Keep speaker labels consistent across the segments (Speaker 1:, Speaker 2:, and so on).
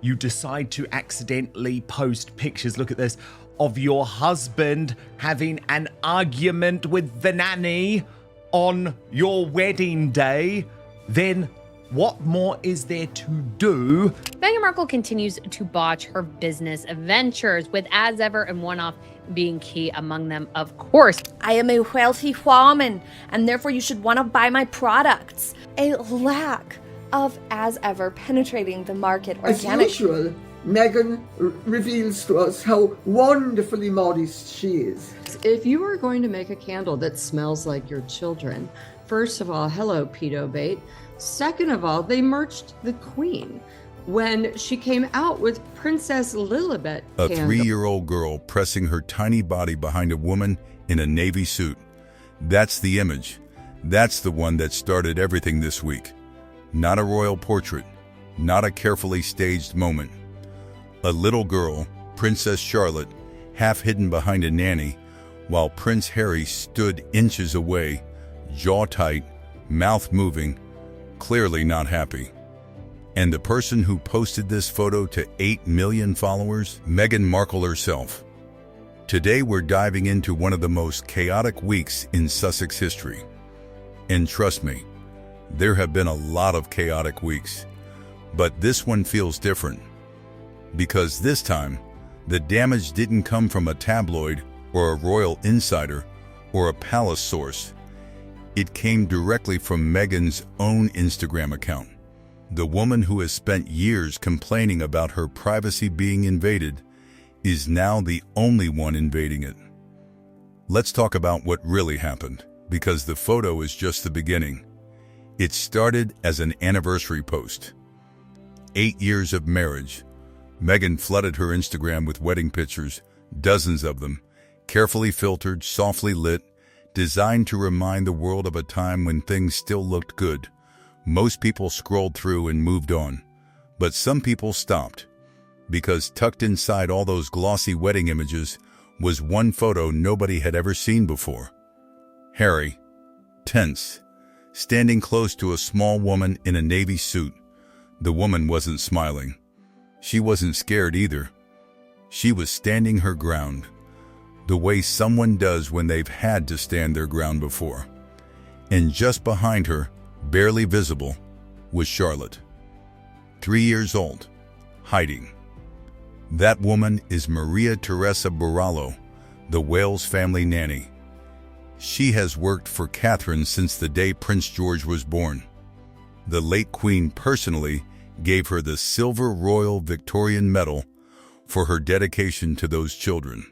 Speaker 1: You decide to accidentally post pictures, look at this, of your husband having an argument with the nanny on your wedding day. Then what more is there to do?
Speaker 2: Meghan Markle continues to botch her business ventures, with as ever and one-off being key among them, of course.
Speaker 3: I am a wealthy woman, and therefore you should want to buy my products. A lack of as ever penetrating the market organically.
Speaker 4: As usual, Meghan reveals to us how wonderfully modest she is.
Speaker 5: If you are going to make a candle that smells like your children, first of all, hello, pedo bait. Second of all, they merged the Queen when she came out with Princess Lilibet
Speaker 6: A
Speaker 5: candle.
Speaker 6: 3-year-old girl pressing her tiny body behind a woman in a navy suit. That's the image. That's the one that started everything this week. Not a royal portrait, not a carefully staged moment. A little girl, Princess Charlotte, half hidden behind a nanny, while Prince Harry stood inches away, jaw tight, mouth moving, clearly not happy. And the person who posted this photo to 8 million followers, Meghan Markle herself. Today we're diving into one of the most chaotic weeks in Sussex history. And trust me, there have been a lot of chaotic weeks, but this one feels different. Because this time, the damage didn't come from a tabloid or a royal insider or a palace source. It came directly from Meghan's own Instagram account. The woman who has spent years complaining about her privacy being invaded is now the only one invading it. Let's talk about what really happened, because the photo is just the beginning. It started as an anniversary post. 8 years of marriage. Meghan flooded her Instagram with wedding pictures, dozens of them, carefully filtered, softly lit, designed to remind the world of a time when things still looked good. Most people scrolled through and moved on, but some people stopped, because tucked inside all those glossy wedding images was one photo nobody had ever seen before. Harry, tense, standing close to a small woman in a navy suit. The woman wasn't smiling. She wasn't scared either. She was standing her ground, the way someone does when they've had to stand their ground before. And just behind her, barely visible, was Charlotte, 3 years old, hiding. That woman is Maria Borrallo, the Wales family nanny. She has worked for Catherine since the day Prince George was born. The late Queen personally gave her the Silver Royal Victorian Medal for her dedication to those children.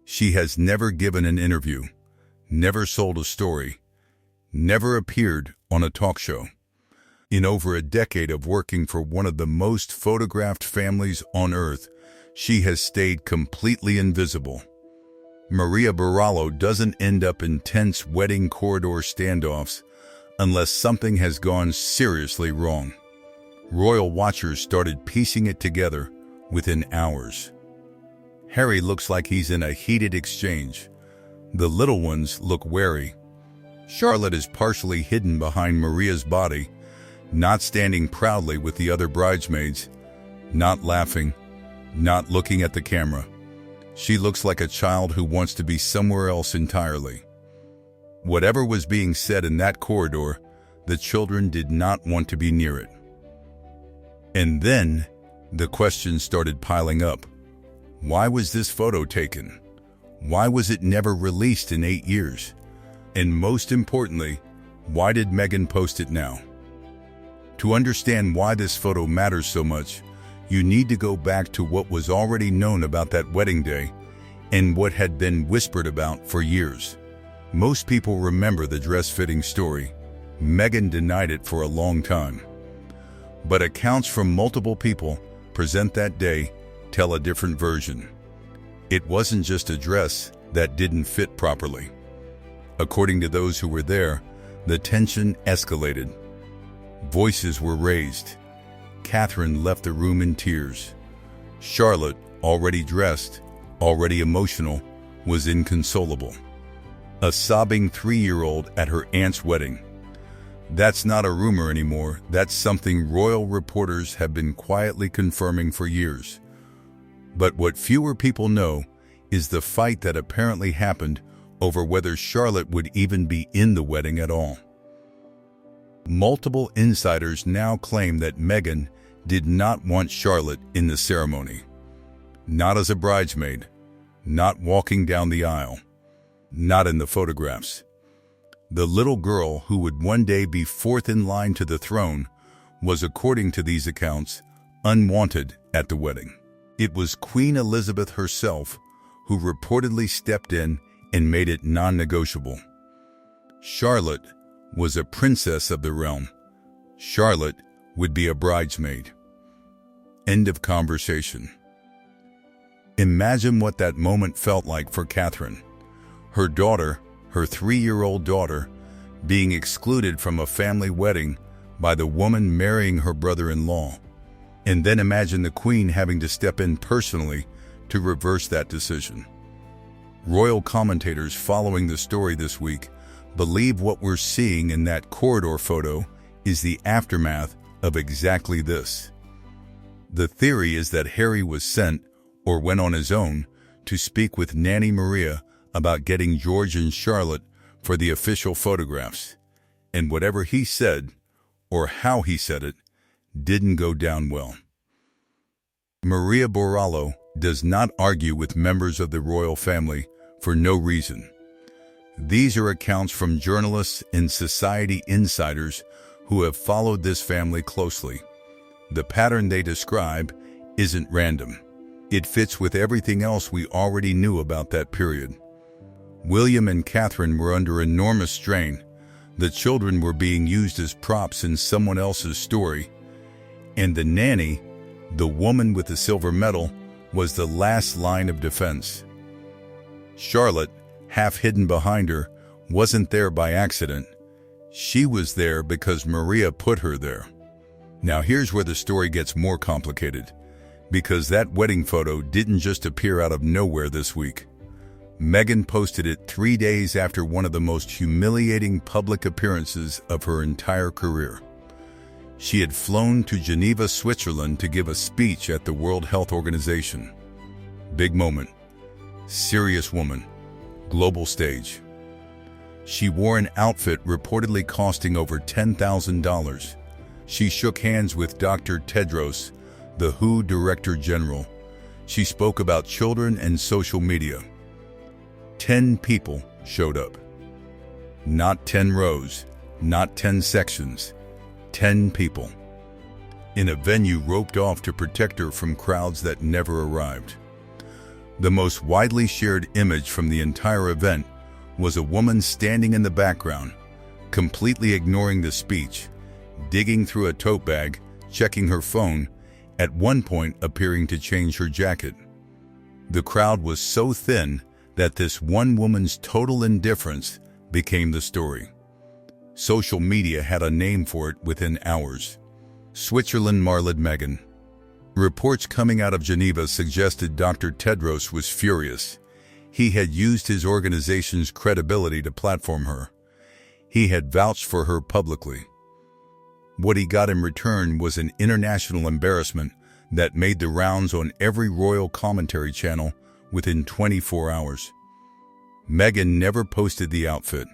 Speaker 6: She has never given an interview, never sold a story, never appeared on a talk show. In over a decade of working for one of the most photographed families on earth, she has stayed completely invisible. Maria Borrallo doesn't end up in tense wedding corridor standoffs unless something has gone seriously wrong. Royal watchers started piecing it together within hours. Harry looks like he's in a heated exchange. The little ones look wary. Charlotte is partially hidden behind Maria's body, not standing proudly with the other bridesmaids, not laughing, not looking at the camera. She looks like a child who wants to be somewhere else entirely. Whatever was being said in that corridor, the children did not want to be near it. And then, the questions started piling up. Why was this photo taken? Why was it never released in 8 years? And most importantly, why did Meghan post it now? To understand why this photo matters so much, you need to go back to what was already known about that wedding day and what had been whispered about for years. Most people remember the dress-fitting story. Meghan denied it for a long time. But accounts from multiple people present that day tell a different version. It wasn't just a dress that didn't fit properly. According to those who were there, the tension escalated. Voices were raised. Catherine left the room in tears. Charlotte, already dressed, already emotional, was inconsolable. A sobbing 3-year-old at her aunt's wedding. That's not a rumor anymore. That's something royal reporters have been quietly confirming for years. But what fewer people know is the fight that apparently happened over whether Charlotte would even be in the wedding at all. Multiple insiders now claim that Meghan did not want Charlotte in the ceremony. Not as a bridesmaid, not walking down the aisle, not in the photographs. The little girl who would one day be fourth in line to the throne was, according to these accounts, unwanted at the wedding. It was Queen Elizabeth herself who reportedly stepped in and made it non-negotiable. Charlotte was a princess of the realm. Charlotte would be a bridesmaid. End of conversation. Imagine what that moment felt like for Catherine. Her daughter, her 3-year-old daughter, being excluded from a family wedding by the woman marrying her brother-in-law. And then imagine the Queen having to step in personally to reverse that decision. Royal commentators following the story this week believe what we're seeing in that corridor photo is the aftermath of exactly this. The theory is that Harry was sent, or went on his own, to speak with Nanny Maria about getting George and Charlotte for the official photographs. And whatever he said, or how he said it, didn't go down well. Maria Borrallo does not argue with members of the royal family for no reason. These are accounts from journalists and society insiders who have followed this family closely. The pattern they describe isn't random. It fits with everything else we already knew about that period. William and Catherine were under enormous strain. The children were being used as props in someone else's story. And the nanny, the woman with the silver medal, was the last line of defense. Charlotte, half hidden behind her, wasn't there by accident. She was there because Maria put her there. Now here's where the story gets more complicated, because that wedding photo didn't just appear out of nowhere this week. Meghan posted it 3 days after one of the most humiliating public appearances of her entire career. She had flown to Geneva, Switzerland to give a speech at the World Health Organization. Big moment. Serious woman. Global stage. She wore an outfit reportedly costing over $10,000. She shook hands with Dr. Tedros, the WHO Director General. She spoke about children and social media. 10 people showed up. Not 10 rows, not 10 sections. 10 people. In a venue roped off to protect her from crowds that never arrived. The most widely shared image from the entire event was a woman standing in the background, completely ignoring the speech, digging through a tote bag, checking her phone, at one point appearing to change her jacket. The crowd was so thin that this one woman's total indifference became the story. Social media had a name for it within hours. Switzerland marled Meghan. Reports coming out of Geneva suggested Dr. Tedros was furious. He had used his organization's credibility to platform her. He had vouched for her publicly. What he got in return was an international embarrassment that made the rounds on every royal commentary channel within 24 hours. Meghan never posted the outfit,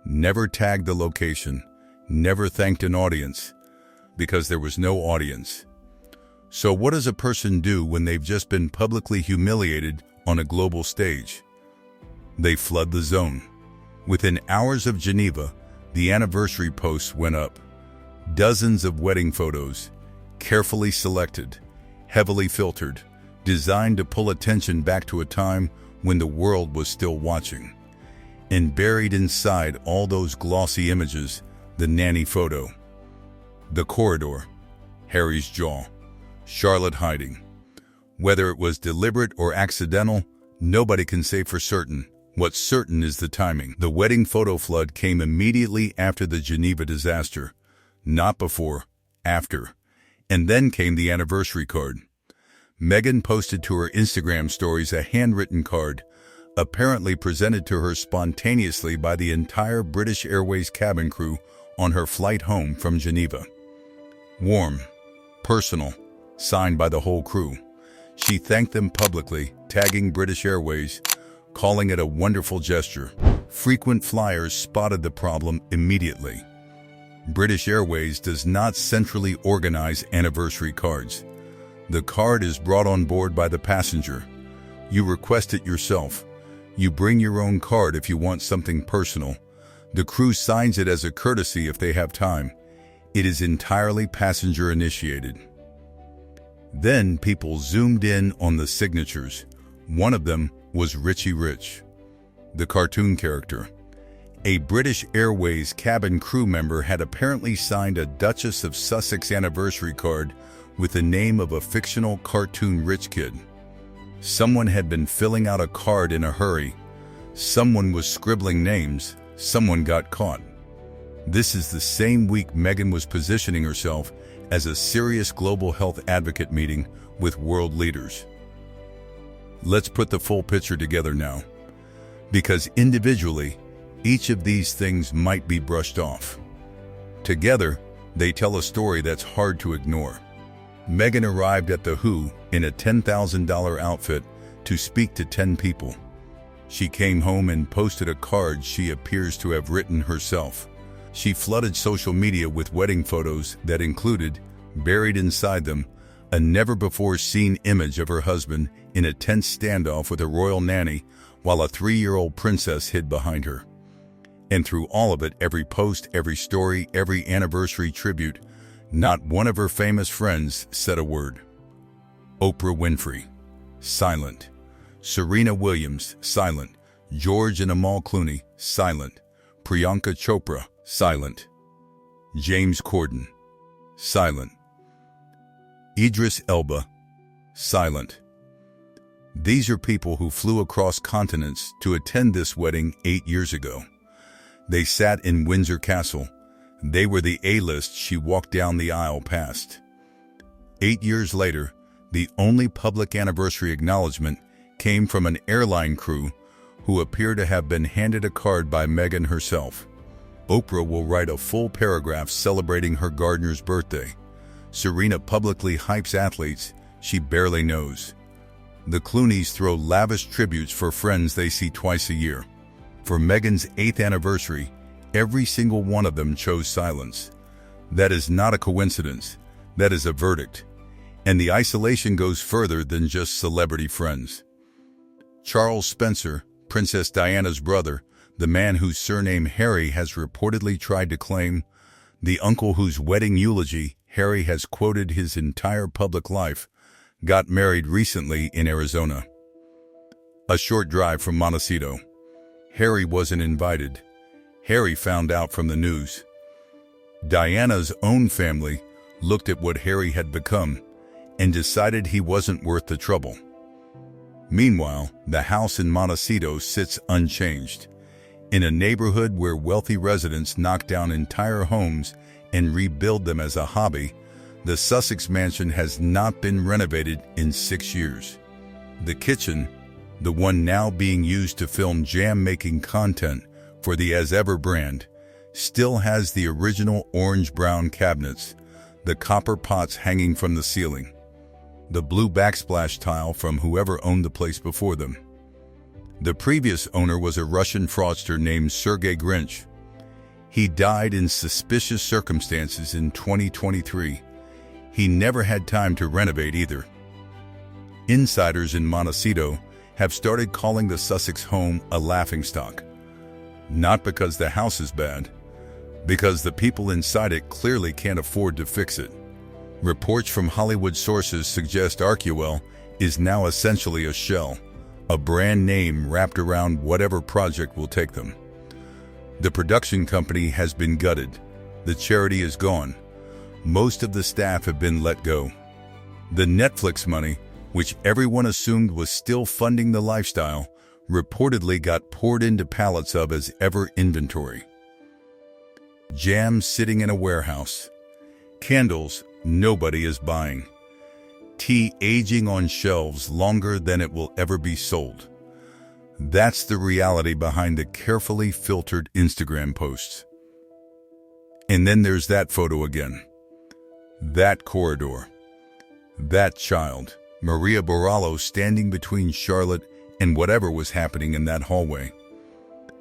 Speaker 6: never tagged the location, never thanked an audience, because there was no audience. So what does a person do when they've just been publicly humiliated on a global stage? They flood the zone. Within hours of Geneva, the anniversary posts went up. Dozens of wedding photos, carefully selected, heavily filtered, designed to pull attention back to a time when the world was still watching. And buried inside all those glossy images, the nanny photo. The corridor, Harry's jaw, Charlotte hiding. Whether it was deliberate or accidental, nobody can say for certain. What's certain is the timing. The wedding photo flood came immediately after the Geneva disaster. Not before, after. And then came the anniversary card. Meghan posted to her Instagram stories a handwritten card, apparently presented to her spontaneously by the entire British Airways cabin crew on her flight home from Geneva. Warm, personal, signed by the whole crew. She thanked them publicly, tagging British Airways, calling it a wonderful gesture. Frequent flyers spotted the problem immediately. British Airways does not centrally organize anniversary cards. The card is brought on board by the passenger. You request it yourself. You bring your own card if you want something personal. The crew signs it as a courtesy if they have time. It is entirely passenger initiated. Then people zoomed in on the signatures. One of them was Richie Rich, the cartoon character. A British Airways cabin crew member had apparently signed a Duchess of Sussex anniversary card with the name of a fictional cartoon rich kid. Someone had been filling out a card in a hurry. Someone was scribbling names. Someone got caught. This is the same week Meghan was positioning herself as a serious global health advocate meeting with world leaders. Let's put the full picture together now, because individually, each of these things might be brushed off. Together, they tell a story that's hard to ignore. Meghan arrived at the Who in a $10,000 outfit to speak to 10 people. She came home and posted a card she appears to have written herself. She flooded social media with wedding photos that included, buried inside them, a never-before-seen image of her husband in a tense standoff with a royal nanny while a 3-year-old princess hid behind her. And through all of it, every post, every story, every anniversary tribute, not one of her famous friends said a word. Oprah Winfrey, silent. Serena Williams, silent. George and Amal Clooney, silent. Priyanka Chopra, silent. James Corden, silent. Idris Elba, silent. These are people who flew across continents to attend this wedding 8 years ago. They sat in Windsor Castle. They were the A-list she walked down the aisle past. 8 years later, the only public anniversary acknowledgement came from an airline crew who appear to have been handed a card by Meghan herself. Oprah will write a full paragraph celebrating her gardener's birthday. Serena publicly hypes athletes she barely knows. The Clooneys throw lavish tributes for friends they see twice a year. For Meghan's 8th anniversary, every single one of them chose silence. That is not a coincidence. That is a verdict. And the isolation goes further than just celebrity friends. Charles Spencer, Princess Diana's brother, the man whose surname Harry has reportedly tried to claim, the uncle whose wedding eulogy Harry has quoted his entire public life, got married recently in Arizona. A short drive from Montecito. Harry wasn't invited. Harry found out from the news. Diana's own family looked at what Harry had become and decided he wasn't worth the trouble. Meanwhile, the house in Montecito sits unchanged. In a neighborhood where wealthy residents knock down entire homes and rebuild them as a hobby, the Sussex mansion has not been renovated in 6 years. The kitchen, the one now being used to film jam-making content for the As Ever brand, still has the original orange-brown cabinets, the copper pots hanging from the ceiling, the blue backsplash tile from whoever owned the place before them. The previous owner was a Russian fraudster named Sergei Grinch. He died in suspicious circumstances in 2023. He never had time to renovate either. Insiders in Montecito have started calling the Sussex home a laughingstock. Not because the house is bad, because the people inside it clearly can't afford to fix it. Reports from Hollywood sources suggest Arcuel is now essentially a shell, a brand name wrapped around whatever project will take them. The production company has been gutted. The charity is gone. Most of the staff have been let go. The Netflix money, which everyone assumed was still funding the lifestyle, reportedly got poured into pallets of As Ever inventory. Jam sitting in a warehouse. Candles nobody is buying. Tea aging on shelves longer than it will ever be sold. That's the reality behind the carefully filtered Instagram posts. And then there's that photo again. That corridor. That child, Maria Borrallo, standing between Charlotte and whatever was happening in that hallway.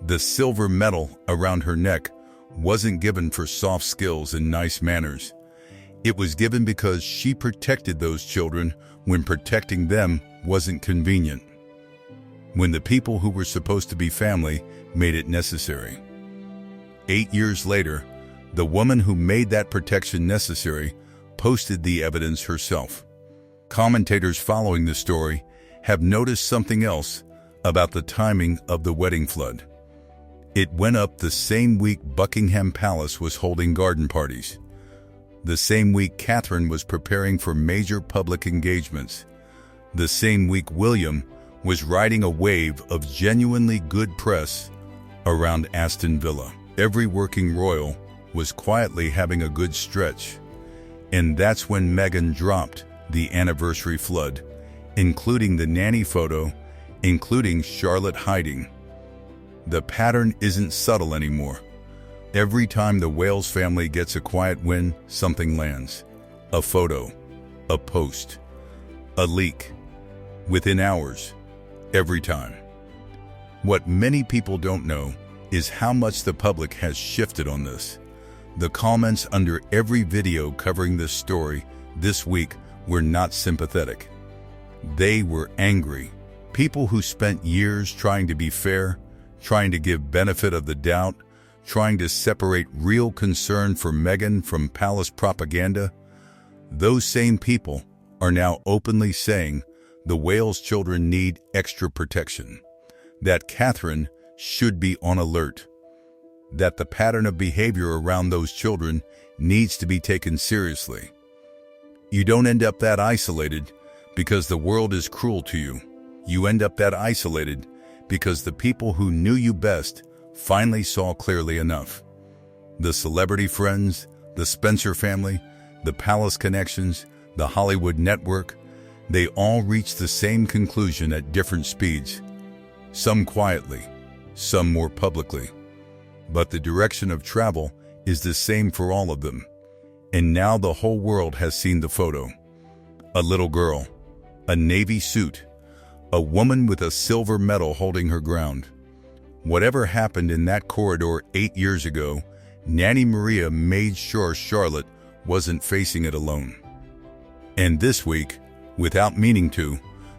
Speaker 6: The silver medal around her neck wasn't given for soft skills and nice manners. It was given because she protected those children when protecting them wasn't convenient. When the people who were supposed to be family made it necessary. 8 years later, the woman who made that protection necessary posted the evidence herself. Commentators following the story have noticed something else about the timing of the wedding flood. It went up the same week Buckingham Palace was holding garden parties. The same week Catherine was preparing for major public engagements. The same week William was riding a wave of genuinely good press around Aston Villa. Every working royal was quietly having a good stretch. And that's when Meghan dropped the anniversary flood, including the nanny photo, including Charlotte hiding. The pattern isn't subtle anymore. Every time the Wales family gets a quiet win, something lands. A photo, a post, a leak. Within hours, every time. What many people don't know is how much the public has shifted on this. The comments under every video covering this story this week were not sympathetic. They were angry. People who spent years trying to be fair, trying to give benefit of the doubt, trying to separate real concern for Meghan from palace propaganda, those same people are now openly saying the Wales children need extra protection, that Catherine should be on alert, that the pattern of behavior around those children needs to be taken seriously. You don't end up that isolated because the world is cruel to you. You end up that isolated because the people who knew you best finally saw clearly enough. The celebrity friends, the Spencer family, the palace connections, the Hollywood network, they all reached the same conclusion at different speeds. Some quietly, some more publicly. But the direction of travel is the same for all of them. And now the whole world has seen the photo. A little girl, a navy suit, a woman with a silver medal holding her ground. Whatever happened in that corridor 8 years ago, Nanny Maria made sure Charlotte wasn't facing it alone. And this week, without meaning to,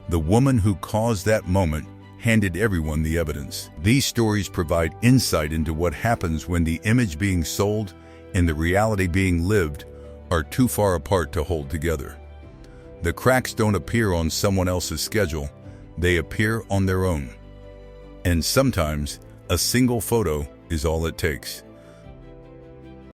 Speaker 6: the woman who caused that moment handed everyone the evidence. These stories provide insight into what happens when the image being sold and the reality being lived are too far apart to hold together. The cracks don't appear on someone else's schedule, they appear on their own. And sometimes, a single photo is all it takes.